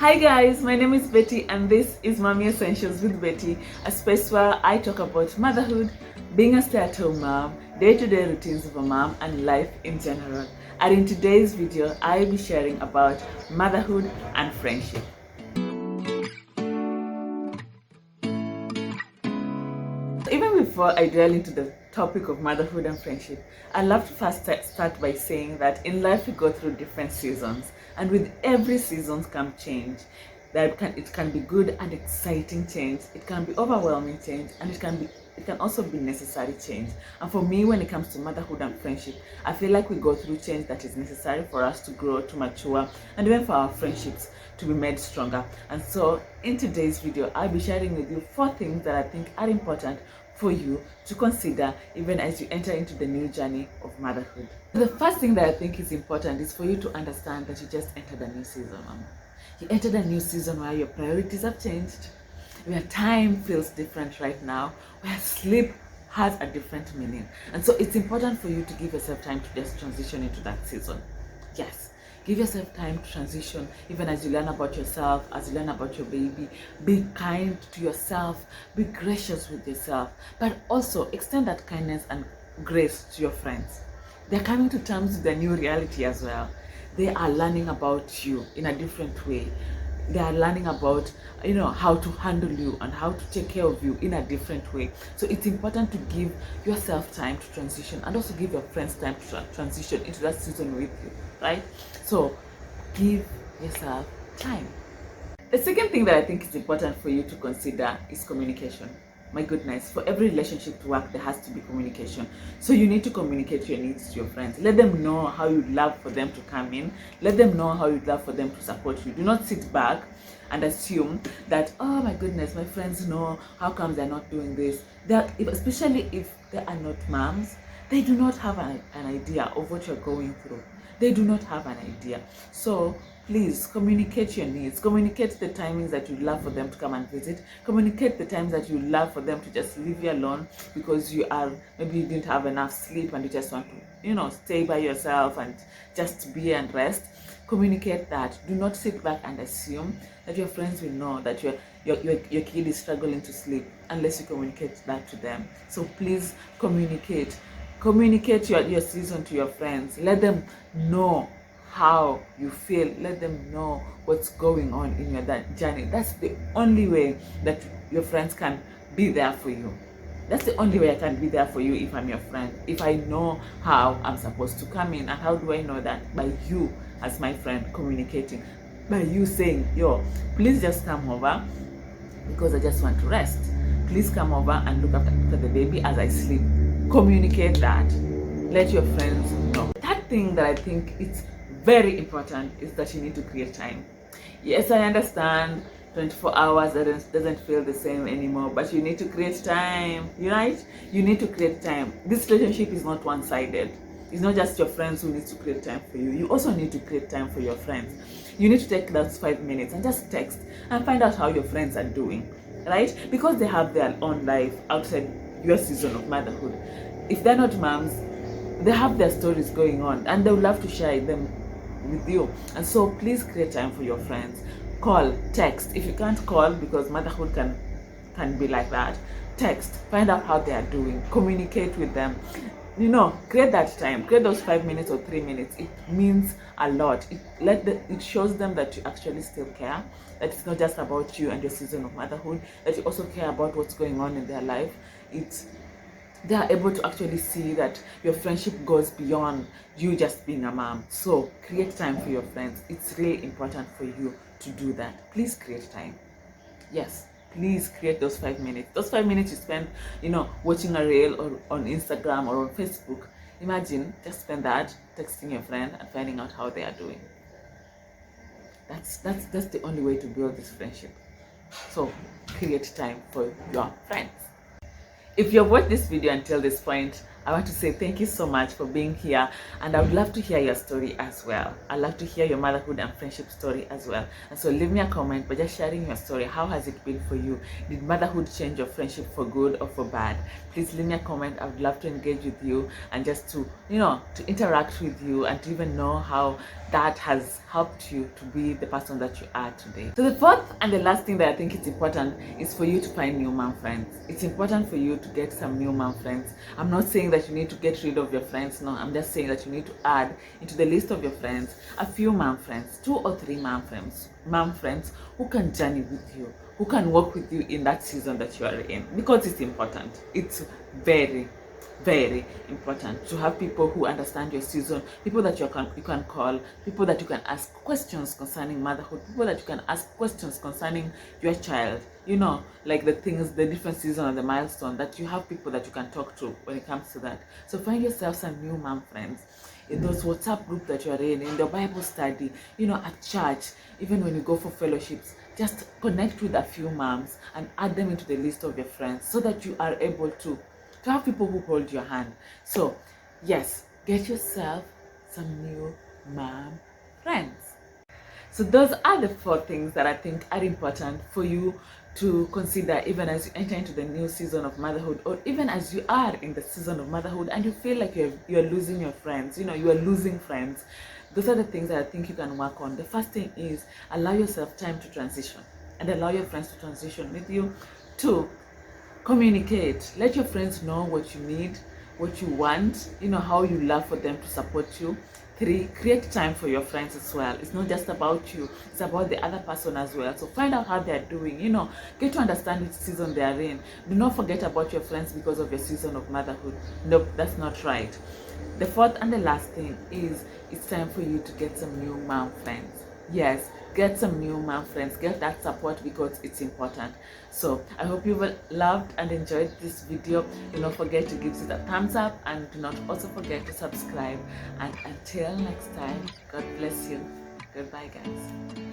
Hi guys, my name is Betty and this is Mommy Essentials with Betty, a space where I talk about motherhood, being a stay-at-home mom, day-to-day routines of a mom and life in general. And in today's video, I'll be sharing about motherhood and friendship. Even before I delve into the topic of motherhood and friendship, I love to first start by saying that in life we go through different seasons, and with every season come change. It can be good and exciting change, it can be overwhelming change, and it can also be necessary change. And for me, when it comes to motherhood and friendship, I feel like we go through change that is necessary for us to grow, to mature, and even for our friendships to be made stronger. And so in today's video, I'll be sharing with you 4 things that I think are important for you to consider even as you enter into the new journey of motherhood. The first thing that I think is important is for you to understand that you just entered a new season, mama. You entered a new season where your priorities have changed, where time feels different right now, where sleep has a different meaning. And so it's important for you to give yourself time to just transition into that season. Yes, give yourself time to transition, even as you learn about yourself, as you learn about your baby. Be kind to yourself, be gracious with yourself, but also extend that kindness and grace to your friends. They're coming to terms with their new reality as well. They are learning about you in a different way. They are learning about, how to handle you and how to take care of you in a different way. So it's important to give yourself time to transition and also give your friends time to transition into that season with you, right? So give yourself time. The second thing that I think is important for you to consider is communication. My goodness, for every relationship to work, there has to be communication. So you need to communicate your needs to your friends. Let them know how you'd love for them to come in. Let them know how you'd love for them to support you. Do not sit back and assume that, oh my goodness, my friends know, how come they're not doing this? Especially if they are not moms, they do not have an idea of what you're going through. They do not have an idea. So please communicate your needs. Communicate the timings that you'd love for them to come and visit. Communicate the times that you'd love for them to just leave you alone because maybe you didn't have enough sleep and you just want to, stay by yourself and just be and rest. Communicate that. Do not sit back and assume that your friends will know that your kid is struggling to sleep unless you communicate that to them. So please communicate. Communicate your season to your friends. Let them know how you feel. Let them know what's going on in your journey. That's the only way that your friends can be there for you. That's the only way I can be there for you if I'm your friend. If I know how I'm supposed to come in. And how do I know that? By you as my friend communicating. By you saying, yo, please just come over because I just want to rest. Please come over and look after the baby as I sleep. Communicate that. Let your friends know. That thing that I think is very important is that you need to create time. Yes, I understand 24 hours doesn't feel the same anymore, but you need to create time, right? You need to create time. This relationship is not one-sided. It's not just your friends who need to create time for you. You also need to create time for your friends. You need to take those 5 minutes and just text and find out how your friends are doing, right? Because they have their own life outside your season of motherhood. If they're not moms, they have their stories going on and they would love to share them with you. And so please create time for your friends. Call, text. If you can't call because motherhood can be like that, text. Find out how they are doing. Communicate with them. Create that time. Create those 5 minutes or 3 minutes. It means a lot. It shows them that you actually still care. That it's not just about you and your season of motherhood. That you also care about what's going on in their life. They are able to actually see that your friendship goes beyond you just being a mom. So create time for your friends. It's really important for you to do that. Please create time. Yes, please create those 5 minutes. Those 5 minutes you spend, watching a reel or on Instagram or on Facebook. Imagine just spend that texting your friend and finding out how they are doing. That's the only way to build this friendship. So create time for your friends. If you've watched this video until this point, I want to say thank you so much for being here, and I would love to hear your story as well. I'd love to hear your motherhood and friendship story as well. And so leave me a comment by just sharing your story. How has it been for you? Did motherhood change your friendship for good or for bad? Please leave me a comment. I would love to engage with you and just to, to interact with you and to even know how that has helped you to be the person that you are today. So the fourth and the last thing that I think is important is for you to find new mom friends. It's important for you to get some new mom friends. I'm not saying that you need to get rid of your friends. No, I'm just saying that you need to add into the list of your friends a few mom friends, 2 or 3 mom friends who can journey with you, who can walk with you in that season that you are in, because it's important. It's very important to have people who understand your season, people that you can call, people that you can ask questions concerning motherhood, people that you can ask questions concerning your child, like the different season of the milestone, that you have people that you can talk to when it comes to that. So find yourself some new mom friends in those WhatsApp group that you are in your Bible study, at church, even when you go for fellowships. Just connect with a few moms and add them into the list of your friends so that you are able to have people who hold your hand. So yes, get yourself some new mom friends. So those are the 4 things that I think are important for you to consider, even as you enter into the new season of motherhood, or even as you are in the season of motherhood and you feel like you're losing your friends, you are losing friends. Those are the things that I think you can work on. The first thing is allow yourself time to transition and allow your friends to transition with you. 2, communicate. Let your friends know what you need, what you want, how you love for them to support you. 3, create time for your friends as well. It's not just about you, it's about the other person as well. So find out how they're doing, get to understand which season they are in. Do not forget about your friends because of your season of motherhood. Nope, that's not right. The 4th and the last thing is it's time for you to get some new mom friends. Yes, get some new mom friends, get that support because it's important. So I hope you will loved and enjoyed this video. Do not forget to give it a thumbs up and do not also forget to subscribe. And until next time, God bless you. Goodbye, guys.